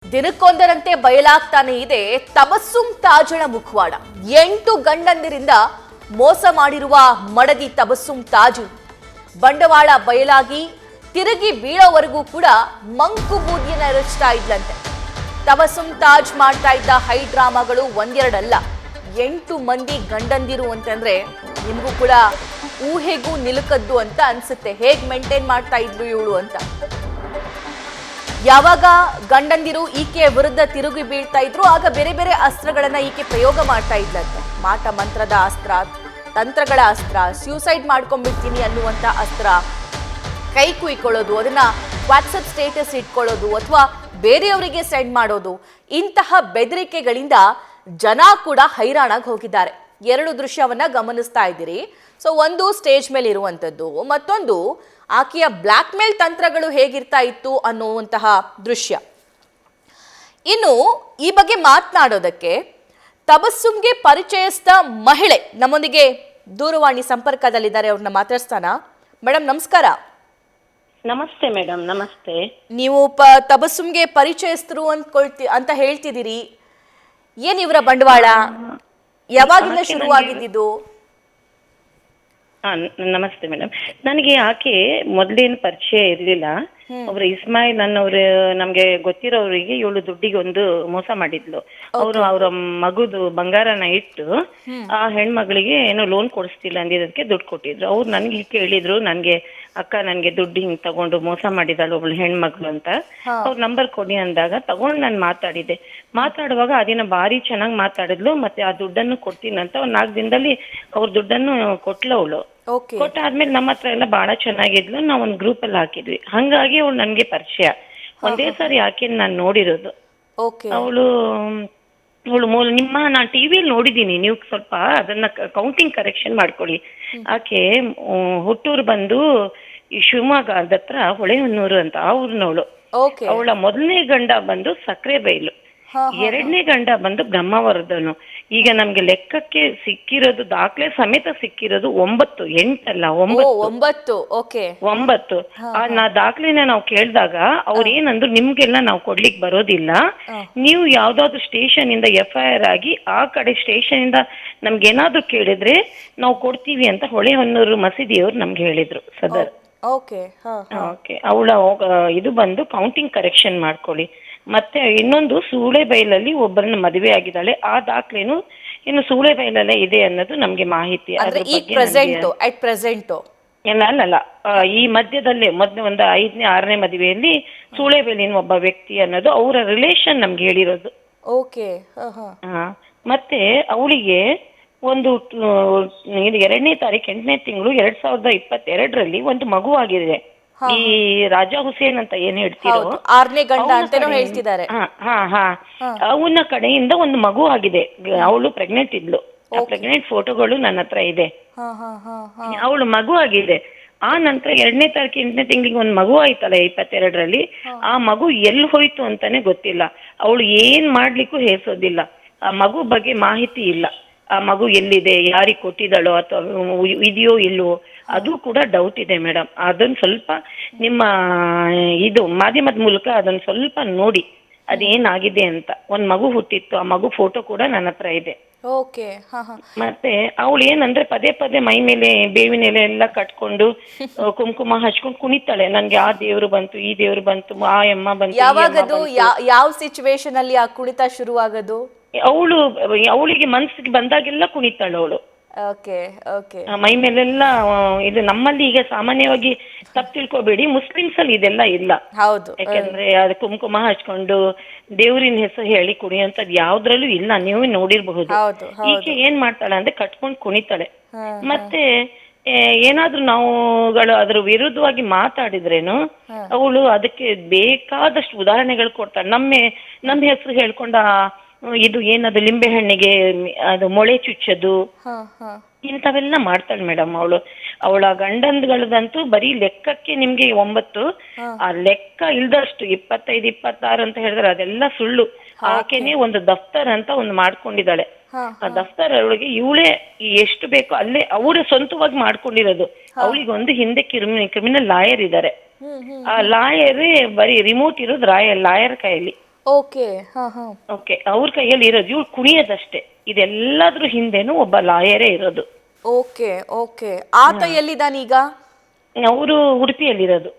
ದಿನಕ್ಕೊಂದರಂತೆ ಬಯಲಾಗ್ತಾನೆ ಇದೆ ತಬಸ್ಸುಂ ತಾಜಳ ಮುಖವಾಡ. 8 ಗಂಡಂದಿರಿಂದ ಮೋಸ ಮಾಡಿರುವ ಮಡದಿ ತಬಸ್ಸುಂ ತಾಜು ಬಂಡವಾಳ ಬಯಲಾಗಿ ತಿರುಗಿ ಬೀಳೋವರೆಗೂ ಕೂಡ ಮಂಕು ಬೂದಿಯನ್ನ ಎರಚ್ತಾ ಇದ್ಲಂತೆ. ತಬಸ್ಸುಂ ತಾಜ್ ಮಾಡ್ತಾ ಇದ್ದ ಹೈ ಡ್ರಾಮಾಗಳು ಒಂದೆರಡಲ್ಲ, 8 ಮಂದಿ ಗಂಡಂದಿರು ಅಂತಂದ್ರೆ ನಿಮಗೂ ಕೂಡ ಊಹೆಗೂ ನಿಲುಕದ್ದು ಅಂತ ಅನ್ಸುತ್ತೆ. ಹೇಗ್ ಮೇಂಟೈನ್ ಮಾಡ್ತಾ ಇದ್ಲು ಇವಳು ಅಂತ. ಯಾವಾಗ ಗಂಡಂದಿರು ಈಕೆಯ ವಿರುದ್ಧ ತಿರುಗಿ ಬೀಳ್ತಾ ಇದ್ರು ಆಗ ಬೇರೆ ಬೇರೆ ಅಸ್ತ್ರಗಳನ್ನ ಈಕೆ ಪ್ರಯೋಗ ಮಾಡ್ತಾ ಇದ್ಲಂತೆ. ಮಾಟ ಮಂತ್ರದ ಅಸ್ತ್ರ, ತಂತ್ರಗಳ ಅಸ್ತ್ರ, ಸ್ಯೂಸೈಡ್ ಮಾಡ್ಕೊಂಡ್ಬಿಡ್ತೀನಿ ಅನ್ನುವಂಥ ಅಸ್ತ್ರ, ಕೈ ಕುಯ್ಕೊಳ್ಳೋದು, ಅದನ್ನ ವಾಟ್ಸಪ್ ಸ್ಟೇಟಸ್ ಇಟ್ಕೊಳ್ಳೋದು ಅಥವಾ ಬೇರೆಯವರಿಗೆ ಸೆಂಡ್ ಮಾಡೋದು, ಇಂತಹ ಬೆದರಿಕೆಗಳಿಂದ ಜನ ಕೂಡ ಹೈರಾಣಾಗಿ ಹೋಗಿದ್ದಾರೆ. 2 ದೃಶ್ಯವನ್ನ ಗಮನಿಸ್ತಾ ಇದ್ದೀರಿ. ಸೊ ಒಂದು ಸ್ಟೇಜ್ ಮೇಲೆ ಇರುವಂಥದ್ದು, ಮತ್ತೊಂದು ಆಕೆಯ ಬ್ಲ್ಯಾಕ್ ಮೇಲ್ ತಂತ್ರಗಳು ಹೇಗಿರ್ತಾ ಇತ್ತು ಅನ್ನುವಂತಹ ದೃಶ್ಯ. ಇನ್ನು ಈ ಬಗ್ಗೆ ಮಾತನಾಡೋದಕ್ಕೆ ತಬಸ್ಸುಂಗೆ ಪರಿಚಯಸ್ಥ ಮಹಿಳೆ ನಮ್ಮೊಂದಿಗೆ ದೂರವಾಣಿ ಸಂಪರ್ಕದಲ್ಲಿದ್ದಾರೆ. ಅವ್ರನ್ನ ಮಾತಾಡ್ತಾನ. ಮೇಡಮ್ ನಮಸ್ಕಾರ. ನಮಸ್ತೆ ಮೇಡಮ್. ನಮಸ್ತೆ. ನೀವು ತಬಸ್ಸುಂಗೆ ಪರಿಚಯಸ್ಥರು ಅಂತ ಹೇಳ್ತಿದ್ದೀರಿ. ಏನ್ ಇವರ ಬಂಡವಾಳ? ಯಾವಾಗಿಂದ ಶುರುವಾಗಿದ್ದು? ನಮಸ್ತೆ ಮೇಡಮ್. ನನಗೆ ಆಕೆ ಮೊದಲೇನು ಪರಿಚಯ ಇರ್ಲಿಲ್ಲ. ಒಬ್ರು ಇಸ್ಮಾಯಿಲ್ ಅನ್ನೋರು ನಮ್ಗೆ ಗೊತ್ತಿರೋರಿಗೆ ಇವಳು ದುಡ್ಡಿಗೆ ಒಂದು ಮೋಸ ಮಾಡಿದ್ಲು. ಅವರು ಅವರ ಮಗುದು ಬಂಗಾರನ ಇಟ್ಟು ಆ ಹೆಣ್ಮಗಳಿಗೆ ಏನೋ ಲೋನ್ ಕೊಡಿಸ್ತಿಲ್ಲ ಅಂದಿದ್ದಕ್ಕೆ ದುಡ್ಡು ಕೊಟ್ಟಿದ್ರು. ಅವ್ರು ನನ್ಗೆ ಕೇಳಿದ್ರು, ನನ್ಗೆ ಅಕ್ಕ ನನ್ಗೆ ದುಡ್ಡು ಹಿಂಗ್ ತಗೊಂಡು ಮೋಸ ಮಾಡಿದಾಳು ಒಬ್ಳು ಹೆಣ್ಮಗ್ಳು ಅಂತ. ಅವ್ರ ನಂಬರ್ ಕೊಡಿ ಅಂದಾಗ ತಗೊಂಡು ನಾನು ಮಾತಾಡಿದೆ. ಮಾತಾಡುವಾಗ ಅದಿನ ಭಾರಿ ಚೆನ್ನಾಗಿ ಮಾತಾಡಿದ್ಲು. ಮತ್ತೆ ಆ ದುಡ್ಡನ್ನು ಕೊಡ್ತೀನಂತ ಒಂದ್ 4 ದಿನದಲ್ಲಿ ಅವ್ರ ದುಡ್ಡನ್ನು ಕೊಟ್ಲು ಅವಳು. ಕೊಟ್ಟಾದ್ಮೇಲೆ ನಮ್ಮ ಹತ್ರ ಎಲ್ಲ ಬಹಳ ಚೆನ್ನಾಗಿದ್ಲು. ನಾವ್ ಒಂದ್ ಗ್ರೂಪ್ ಅಲ್ಲಿ ಹಾಕಿದ್ವಿ. ಹಂಗಾಗಿ ಅವಳು ನನ್ಗೆ ಪರಿಚಯ. ಒಂದೇ ಸಾರಿ ಆಕೆನ್ ನಾನ್ ನೋಡಿರೋದು. ಅವಳು ನಿಮ್ಮ ನಾನ್ ಟಿವಿಯಲ್ಲಿ ನೋಡಿದೀನಿ. ನೀವು ಸ್ವಲ್ಪ ಅದನ್ನ ಕೌಂಟಿಂಗ್ ಕರೆಕ್ಷನ್ ಮಾಡ್ಕೊಳ್ಳಿ. ಆಕೆ ಹುಟ್ಟೂರು ಬಂದು ಈ ಶಿವಮೊಗ್ಗದ ಹತ್ರ ಹೊಳೆಹೊನ್ನೂರು ಅಂತ ಆ ಊರಿನವಳು. ಅವಳ ಮೊದಲನೇ ಗಂಡ ಬಂದು ಸಕ್ರೆಬೈಲು, 2ನೇ ಗಂಡ ಬಂದು ಬ್ರಹ್ಮಾವರದನು. ಈಗ ನಮ್ಗೆ ಲೆಕ್ಕಕ್ಕೆ ಸಿಕ್ಕಿರೋದು ದಾಖಲೆ ಸಮೇತ ಸಿಕ್ಕಿರೋದು 9, 8 ಅಲ್ಲ 9. ನಾ ದಾಖಲೆನ ನಾವು ಕೇಳಿದಾಗ ಅವ್ರ ಏನಂದ್ರು, ನಿಮ್ಗೆಲ್ಲ ನಾವು ಕೊಡ್ಲಿಕ್ಕೆ ಬರೋದಿಲ್ಲ, ನೀವು ಯಾವ್ದಾದ್ರು ಸ್ಟೇಷನ್ ಇಂದ FIR ಆಗಿ ಆ ಕಡೆ ಸ್ಟೇಷನ್ ಇಂದ ನಮ್ಗೆ ಏನಾದ್ರು ಕೇಳಿದ್ರೆ ನಾವು ಕೊಡ್ತೀವಿ ಅಂತ ಹೊಳೆಹೊನ್ನೂರು ಮಸೀದಿಯವ್ರು ನಮ್ಗೆ ಹೇಳಿದ್ರು ಸದರ್. ಅವಳ ಇದು ಬಂದು ಕೌಂಟಿಂಗ್ ಕರೆಕ್ಷನ್ ಮಾಡ್ಕೊಳ್ಳಿ. ಮತ್ತೆ ಇನ್ನೊಂದು ಸೂಳೆಬೈಲಲ್ಲಿ ಒಬ್ಬರನ್ನ ಮದುವೆ ಆಗಿದ್ದಾಳೆ. ಆ ದಾಖಲೆನು ಇನ್ನು ಸೂಳೆಬೈಲಲ್ಲೇ ಇದೆ ಅನ್ನೋದು ನಮ್ಗೆ ಮಾಹಿತಿ. ಅಲ್ಲ ಈ ಮಧ್ಯದಲ್ಲೇ ಒಂದು 5ನೇ 6ನೇ ಮದುವೆಯಲ್ಲಿ ಸೂಳೆಬೈಲಿನ ಒಬ್ಬ ವ್ಯಕ್ತಿ ಅನ್ನೋದು ಅವರ ರಿಲೇಷನ್ ನಮ್ಗೆ ಹೇಳಿರೋದು. ಮತ್ತೆ ಅವಳಿಗೆ ಒಂದು 2ನೇ ತಾರೀಕು 8ನೇ ತಿಂಗಳು 2022ರಲ್ಲಿ ಒಂದು ಮಗು ಆಗಿದೆ. ಈ ರಾಜಾ ಹುಸೇನ್ ಅಂತ ಏನ್ ಹೇಳ್ತೀರೋ 6ನೇ ಗಂಡ ಅಂತಾನೂ ಹೇಳ್ತಿದ್ದಾರೆ. ಅವನ ಕಡೆಯಿಂದ ಒಂದು ಮಗು ಆಗಿದೆ. ಅವಳು ಪ್ರೆಗ್ನೆಂಟ್ ಇದ್ಲು. ಆ ಪ್ರೆಗ್ನೆಂಟ್ ಫೋಟೋಗಳು ನನ್ನ ಹತ್ರ ಇದೆ. ಅವಳು ಮಗು ಆಗಿದೆ. ಆ ನಂತರ 2ನೇ ತಾರೀಕು 8ನೇ ತಿಂಗಳಿಗೆ ಒಂದು ಮಗು ಆಯ್ತಲ್ಲ 22ರಲ್ಲಿ. ಆ ಮಗು ಎಲ್ಲಿ ಹೋಯ್ತು ಅಂತಾನೆ ಗೊತ್ತಿಲ್ಲ. ಅವಳು ಏನ್ ಮಾಡ್ಲಿಕ್ಕೂ ಹೇಸೋದಿಲ್ಲ. ಆ ಮಗು ಬಗ್ಗೆ ಮಾಹಿತಿ ಇಲ್ಲ. ಆ ಮಗು ಎಲ್ಲಿದೆ, ಯಾರಿಗೆ ಕೊಟ್ಟಿದ್ದಾಳೋ ಅಥವಾ ಇದೆಯೋ ಇಲ್ವೋ ಅದು ಕೂಡ ಡೌಟ್ ಇದೆ ಮೇಡಮ್. ಅದನ್ನ ಸ್ವಲ್ಪ ನಿಮ್ಮ ಇದು ಮಾಧ್ಯಮದ ಮೂಲಕ ಅದನ್ನ ಸ್ವಲ್ಪ ನೋಡಿ ಅದೇನಾಗಿದೆ ಅಂತ. ಒಂದ್ ಮಗು ಹುಟ್ಟಿತ್ತು. ಆ ಮಗು ಫೋಟೋ ಕೂಡ ನನ್ನ ಹತ್ರ ಇದೆ. ಮತ್ತೆ ಅವಳು ಏನಂದ್ರೆ ಪದೇ ಪದೇ ಮೈ ಮೇಲೆ ಬೇವಿನ ಎಲೆ ಎಲ್ಲ ಕಟ್ಕೊಂಡು ಕುಂಕುಮ ಹಚ್ಕೊಂಡು ಕುಣಿತಾಳೆ. ನನ್ಗೆ ಆ ದೇವ್ರು ಬಂತು, ಈ ದೇವ್ರು ಬಂತು, ಆ ಅಮ್ಮ ಬಂತು. ಯಾವಾಗದು ಯಾವ ಸಿಚುವೇಶನ್ ಅಲ್ಲಿ ಆ ಕುಣಿತ ಶುರುವಾಗದು? ಅವಳಿಗೆ ಮನ್ಸಿಗೆ ಬಂದಾಗೆಲ್ಲ ಕುಣಿತಾಳೆ ಅವಳು. ಮೈ ಮೇಲೆಲ್ಲ ಇದು ನಮ್ಮಲ್ಲಿ ಈಗ ಸಾಮಾನ್ಯವಾಗಿ ತಪ್ಪು ತಿಳ್ಕೊಬೇಡಿ, ಮುಸ್ಲಿಮ್ಸ್ ಅಲ್ಲಿ ಇದೆಲ್ಲ ಇಲ್ಲ. ಯಾಕಂದ್ರೆ ಅದು ಕುಂಕುಮ ಹಚ್ಕೊಂಡು ದೇವ್ರಿನ ಹೆಸರು ಹೇಳಿ ಕುಣಿಯಂತದ್ ಯಾವ್ದ್ರಲ್ಲೂ ಇಲ್ಲ. ನೀವು ನೋಡಿರ್ಬಹುದು. ಈಕೆ ಏನ್ ಮಾಡ್ತಾಳೆ ಅಂದ್ರೆ ಕಟ್ಕೊಂಡು ಕುಣಿತಾಳೆ. ಮತ್ತೆ ಏನಾದ್ರೂ ನಾವುಗಳು ಅದ್ರ ವಿರುದ್ಧವಾಗಿ ಮಾತಾಡಿದ್ರೇನು ಅವಳು ಅದಕ್ಕೆ ಬೇಕಾದಷ್ಟು ಉದಾಹರಣೆಗಳು ಕೊಡ್ತಾಳೆ. ನಮ್ಮ ಹೆಸರು ಹೇಳ್ಕೊಂಡ ಇದು ಏನದು ಲಿಂಬೆ ಹಣ್ಣಿಗೆ ಅದು ಮೊಳೆ ಚುಚ್ಚದು ಇಂಥವೆಲ್ಲ ಮಾಡ್ತಾಳೆ ಮೇಡಮ್. ಅವಳ ಗಂಡಂದ್ಗಳದಂತೂ ಬರೀ ಲೆಕ್ಕಕ್ಕೆ ನಿಮ್ಗೆ 9, ಆ ಲೆಕ್ಕ ಇಲ್ದಷ್ಟು 25, 26 ಅಂತ ಹೇಳಿದ್ರೆ ಅದೆಲ್ಲ ಸುಳ್ಳು. ಆಕೆನೆ ಒಂದು ದಫ್ತರ್ ಅಂತ ಒಂದು ಮಾಡ್ಕೊಂಡಿದ್ದಾಳೆ. ಆ ದಫ್ತರ್ ಅವಳಿಗೆ ಇವಳೇ ಎಷ್ಟು ಬೇಕೋ ಅಲ್ಲೇ ಅವಳು ಸ್ವಂತವಾಗಿ ಮಾಡ್ಕೊಂಡಿರೋದು. ಅವಳಿಗೆ ಒಂದು ಹಿಂದೆ ಕ್ರಿಮಿನಲ್ ಲಾಯರ್ ಇದ್ದಾರೆ. ಆ ಲಾಯರೇ ಬರೀ ರಿಮೋಟ್ ಇರೋದು ಲಾಯರ್ ಕೈಯಲ್ಲಿ. ಓಕೆ. ಹಾ ಹಾ. ಓಕೆ, ಅವ್ರ ಕೈಯಲ್ಲಿ ಇರೋದು ಇವ್ಳು ಕುಣಿಯೋದಷ್ಟೇ. ಇದೆಲ್ಲದ್ರ ಹಿಂದೆನೂ ಒಬ್ಬ ಲಾಯರೇ ಇರೋದು. Okay okay. ಆತ ಎಲ್ಲಿದ್ದಾನೀಗ? ಅವರು ಉಡುಪಿಯಲ್ಲಿರೋದು.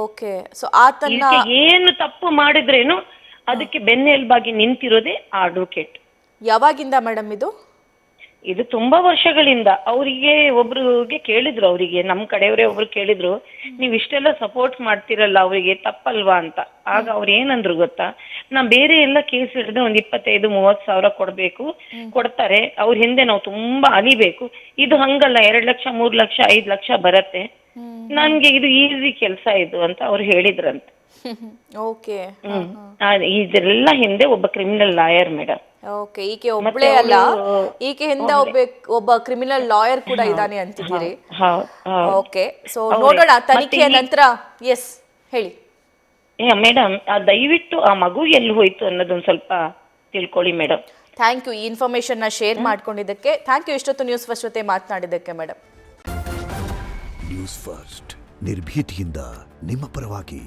ಓಕೆ. ಸೊ ಆತನ್ನ ಇದಕ್ಕೆ ಏನು ತಪ್ಪು ಮಾಡಿದ್ರೇನು ಅದಕ್ಕೆ ಬೆನ್ನೆಲುಬಾಗಿ ನಿಂತಿರೋದೇ ಆ ಅಡ್ವೊಕೇಟ್. ಯಾವಾಗಿಂದ ಮೇಡಮ್ ಇದು? ಇದು ತುಂಬಾ ವರ್ಷಗಳಿಂದ. ಅವರಿಗೆ ಒಬ್ರಿಗೆ ಕೇಳಿದ್ರು, ಅವರಿಗೆ ನಮ್ಮ ಕಡೆಯವರೇ ಒಬ್ರು ಕೇಳಿದ್ರು, ನೀವ್ ಇಷ್ಟೆಲ್ಲ ಸಪೋರ್ಟ್ ಮಾಡ್ತಿರಲ್ಲ ಅವರಿಗೆ ತಪ್ಪಲ್ವಾ ಅಂತ. ಆಗ ಅವ್ರು ಏನಂದ್ರು ಗೊತ್ತಾ, ನಾ ಬೇರೆ ಎಲ್ಲ ಕೇಸ್ ಹಿಡಿದ್ರೆ ಒಂದ್ 25-30 ಸಾವಿರ ಕೊಡ್ಬೇಕು, ಕೊಡ್ತಾರೆ. ಅವ್ರ ಹಿಂದೆ ನಾವು ತುಂಬಾ ಅಲಿಬೇಕು. ಇದು ಹಂಗಲ್ಲ, 2 ಲಕ್ಷ 3 ಲಕ್ಷ 5 ಲಕ್ಷ ಬರತ್ತೆ, ನನ್ಗೆ ಇದು ಈಸಿ ಕೆಲ್ಸ ಇದು ಅಂತ ಅವ್ರು ಹೇಳಿದ್ರಂತೆ. ಓಕೆ. ಇದೆಲ್ಲ ಹಿಂದೆ ಒಬ್ಬ ಕ್ರಿಮಿನಲ್ ಲಾಯರ್ ಮೇಡಮ್. ಓಕೆ. ಈಕೆ ಒಬ್ಳೇ ಅಲ್ಲ, ಈಕೆ ಹಿಂದೆ ಒಬ್ಬ ಕ್ರಿಮಿನಲ್ ಲಾಯರ್ ಕೂಡ ಇದ್ದಾನೆ ಅಂತಿದ್ದೀರಿ. ಓಕೆ. ಸೊ ನೋಡೋಣ ತನಿಖೆಯ ನಂತರ. ಎಸ್, ಹೇಳಿ ಮೇಡಮ್. ದಯವಿಟ್ಟು ಆ ಮಗು ಎಲ್ಲಿ ಹೋಯ್ತು ಅನ್ನೋದೊಂದು ಸ್ವಲ್ಪ ತಿಳ್ಕೊಳ್ಳಿ ಮೇಡಮ್. ಥ್ಯಾಂಕ್ ಯು, ಈ ಇನ್ಫಾರ್ಮೇಶನ್ ನ ಶೇರ್ ಮಾಡ್ಕೊಂಡಿದ್ದಕ್ಕೆ. ಥ್ಯಾಂಕ್ ಯು ಇಷ್ಟೊತ್ತು ನ್ಯೂಸ್ ಫಸ್ಟ್ ಜೊತೆ ಮಾತನಾಡಿದ್ದಕ್ಕೆ ಮೇಡಮ್. ನ್ಯೂಸ್ ಫಸ್ಟ್ ನಿರ್ಭೀತಿಯಿಂದ ನಿಮ್ಮ ಪರವಾಗಿ.